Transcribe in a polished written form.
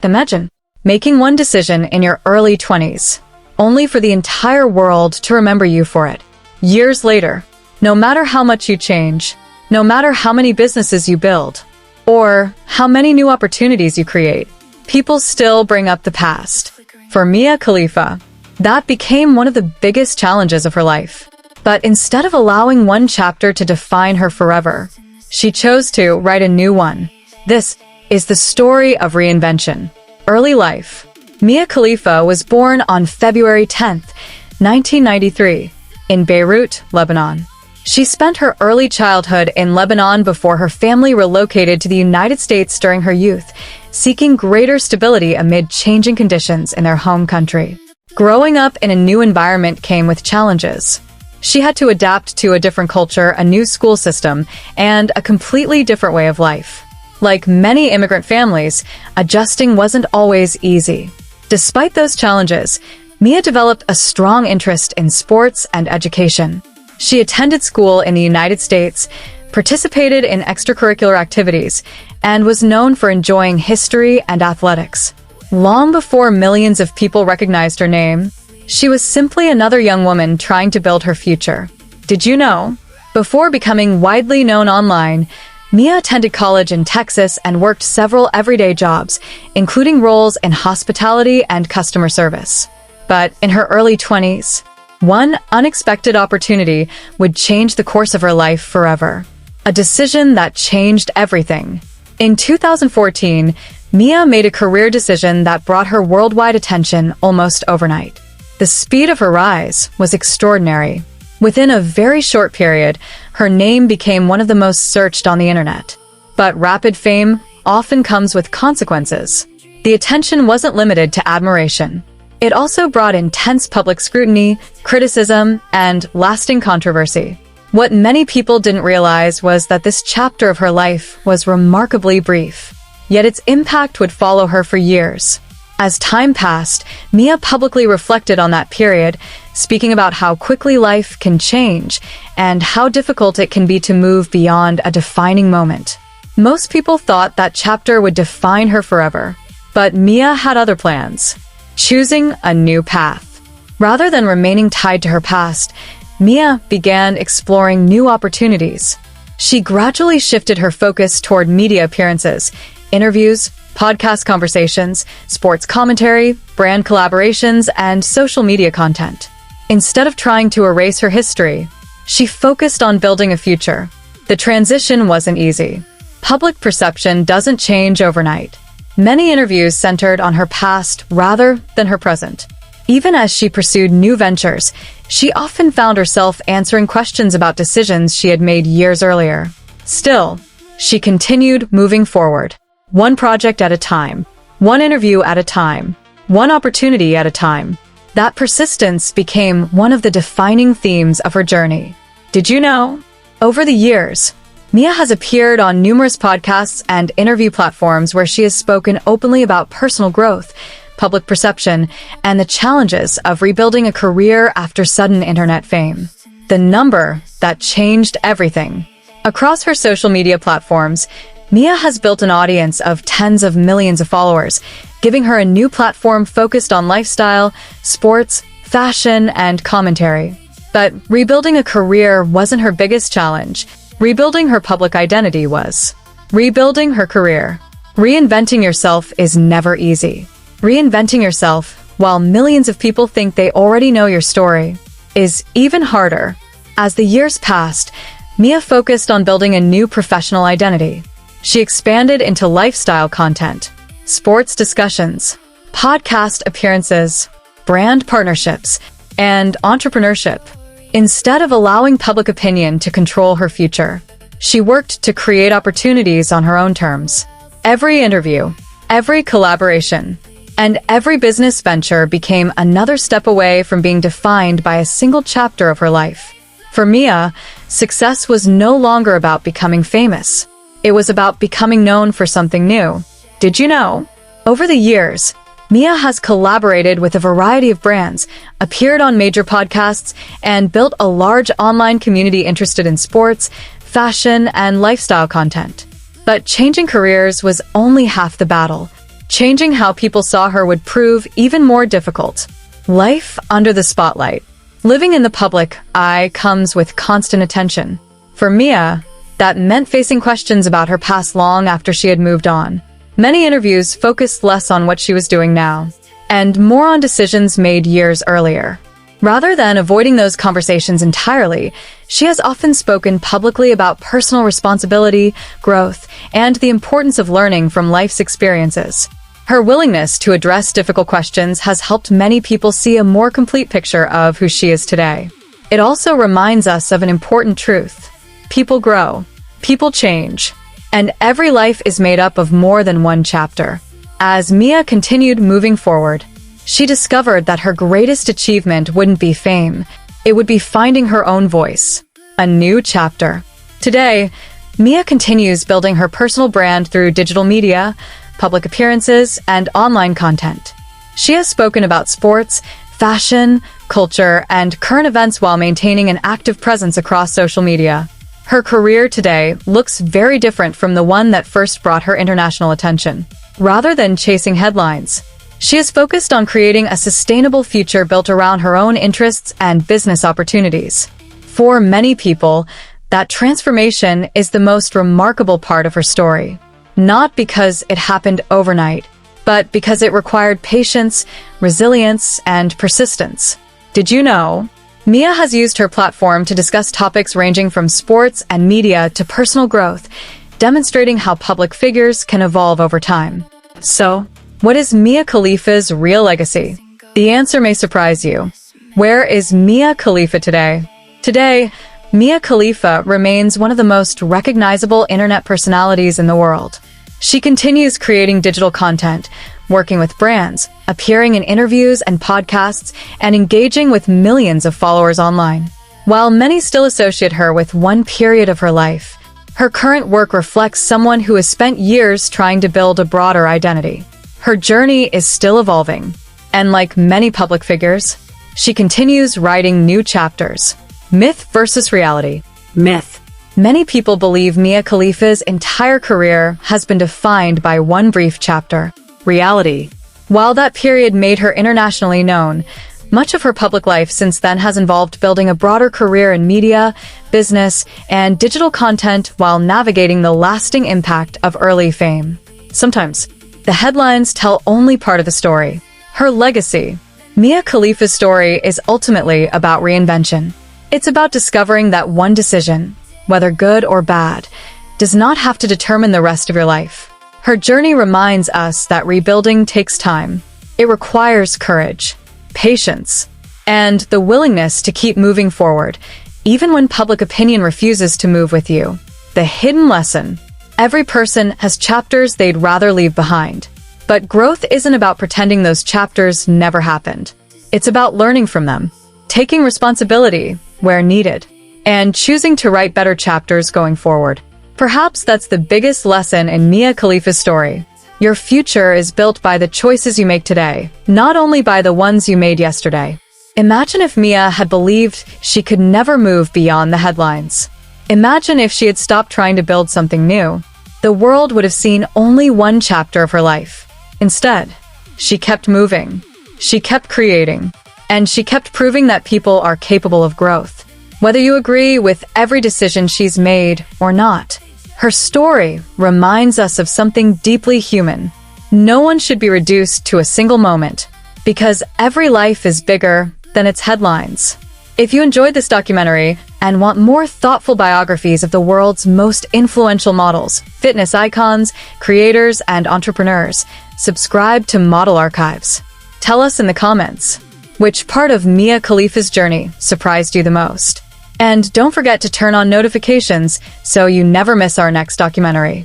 Imagine making one decision in your early 20s, only for the entire world to remember you for it. Years later, no matter how much you change, no matter how many businesses you build, or how many new opportunities you create, people still bring up the past. For Mia Khalifa, that became one of the biggest challenges of her life. But instead of allowing one chapter to define her forever, she chose to write a new one. This is the story of reinvention. Early life. Mia Khalifa was born on February 10th, 1993, in Beirut, Lebanon. She spent her early childhood in Lebanon before her family relocated to the United States during her youth, seeking greater stability amid changing conditions in their home country. Growing up in a new environment came with challenges. She had to adapt to a different culture, a new school system, and a completely different way of life. Like many immigrant families, adjusting wasn't always easy. Despite those challenges, Mia developed a strong interest in sports and education. She attended school in the United States, participated in extracurricular activities, and was known for enjoying history and athletics. Long before millions of people recognized her name, she was simply another young woman trying to build her future. Did you know? Before becoming widely known online, Mia attended college in Texas and worked several everyday jobs, including roles in hospitality and customer service. But in her early 20s, one unexpected opportunity would change the course of her life forever. A decision that changed everything. In 2014, Mia made a career decision that brought her worldwide attention almost overnight. The speed of her rise was extraordinary. Within a very short period, her name became one of the most searched on the internet. But rapid fame often comes with consequences. The attention wasn't limited to admiration. It also brought intense public scrutiny, criticism, and lasting controversy. What many people didn't realize was that this chapter of her life was remarkably brief. Yet its impact would follow her for years. As time passed, Mia publicly reflected on that period, speaking about how quickly life can change and how difficult it can be to move beyond a defining moment. Most people thought that chapter would define her forever, but Mia had other plans. Choosing a new path. Rather than remaining tied to her past, Mia began exploring new opportunities. She gradually shifted her focus toward media appearances, interviews, podcast conversations, sports commentary, brand collaborations, and social media content. Instead of trying to erase her history, she focused on building a future. The transition wasn't easy. Public perception doesn't change overnight. Many interviews centered on her past rather than her present. Even as she pursued new ventures, she often found herself answering questions about decisions she had made years earlier. Still, she continued moving forward. One project at a time, one interview at a time, one opportunity at a time. That persistence became one of the defining themes of her journey. Did you know? Over the years, Mia has appeared on numerous podcasts and interview platforms where she has spoken openly about personal growth, public perception, and the challenges of rebuilding a career after sudden internet fame. The number that changed everything. Across her social media platforms, Mia has built an audience of tens of millions of followers, giving her a new platform focused on lifestyle, sports, fashion, and commentary. But rebuilding a career wasn't her biggest challenge. Rebuilding her public identity was. Rebuilding her career. Reinventing yourself is never easy. Reinventing yourself, while millions of people think they already know your story, is even harder. As the years passed, Mia focused on building a new professional identity. She expanded into lifestyle content, sports discussions, podcast appearances, brand partnerships, and entrepreneurship. Instead of allowing public opinion to control her future, she worked to create opportunities on her own terms. Every interview, every collaboration, and every business venture became another step away from being defined by a single chapter of her life. For Mia, success was no longer about becoming famous. It was about becoming known for something new. Did you know? Over the years, Mia has collaborated with a variety of brands, appeared on major podcasts, and built a large online community interested in sports, fashion, and lifestyle content. But changing careers was only half the battle. Changing how people saw her would prove even more difficult. Life under the spotlight. Living in the public eye comes with constant attention. For Mia, that meant facing questions about her past long after she had moved on. Many interviews focused less on what she was doing now, and more on decisions made years earlier. Rather than avoiding those conversations entirely, she has often spoken publicly about personal responsibility, growth, and the importance of learning from life's experiences. Her willingness to address difficult questions has helped many people see a more complete picture of who she is today. It also reminds us of an important truth. People grow, people change, and every life is made up of more than one chapter. As Mia continued moving forward, she discovered that her greatest achievement wouldn't be fame. It would be finding her own voice. A new chapter. Today, Mia continues building her personal brand through digital media, public appearances, and online content. She has spoken about sports, fashion, culture, and current events while maintaining an active presence across social media. Her career today looks very different from the one that first brought her international attention. Rather than chasing headlines, she is focused on creating a sustainable future built around her own interests and business opportunities. For many people, that transformation is the most remarkable part of her story. Not because it happened overnight, but because it required patience, resilience, and persistence. Did you know? Mia has used her platform to discuss topics ranging from sports and media to personal growth, demonstrating how public figures can evolve over time. So, what is Mia Khalifa's real legacy? The answer may surprise you. Where is Mia Khalifa today? Today, Mia Khalifa remains one of the most recognizable internet personalities in the world. She continues creating digital content, working with brands, appearing in interviews and podcasts, and engaging with millions of followers online. While many still associate her with one period of her life, her current work reflects someone who has spent years trying to build a broader identity. Her journey is still evolving, and like many public figures, she continues writing new chapters. Myth versus reality. Myth. Many people believe Mia Khalifa's entire career has been defined by one brief chapter. Reality. While that period made her internationally known, much of her public life since then has involved building a broader career in media, business, and digital content while navigating the lasting impact of early fame. Sometimes, the headlines tell only part of the story. Her legacy. Mia Khalifa's story is ultimately about reinvention. It's about discovering that one decision, whether good or bad, does not have to determine the rest of your life. Her journey reminds us that rebuilding takes time. It requires courage, patience, and the willingness to keep moving forward, even when public opinion refuses to move with you. The hidden lesson. Every person has chapters they'd rather leave behind. But growth isn't about pretending those chapters never happened. It's about learning from them, taking responsibility where needed, and choosing to write better chapters going forward. Perhaps that's the biggest lesson in Mia Khalifa's story. Your future is built by the choices you make today, not only by the ones you made yesterday. Imagine if Mia had believed she could never move beyond the headlines. Imagine if she had stopped trying to build something new. The world would have seen only one chapter of her life. Instead, she kept moving, she kept creating, and she kept proving that people are capable of growth. Whether you agree with every decision she's made or not, her story reminds us of something deeply human. No one should be reduced to a single moment, because every life is bigger than its headlines. If you enjoyed this documentary and want more thoughtful biographies of the world's most influential models, fitness icons, creators, and entrepreneurs, subscribe to Model Archives. Tell us in the comments, which part of Mia Khalifa's journey surprised you the most? And don't forget to turn on notifications so you never miss our next documentary.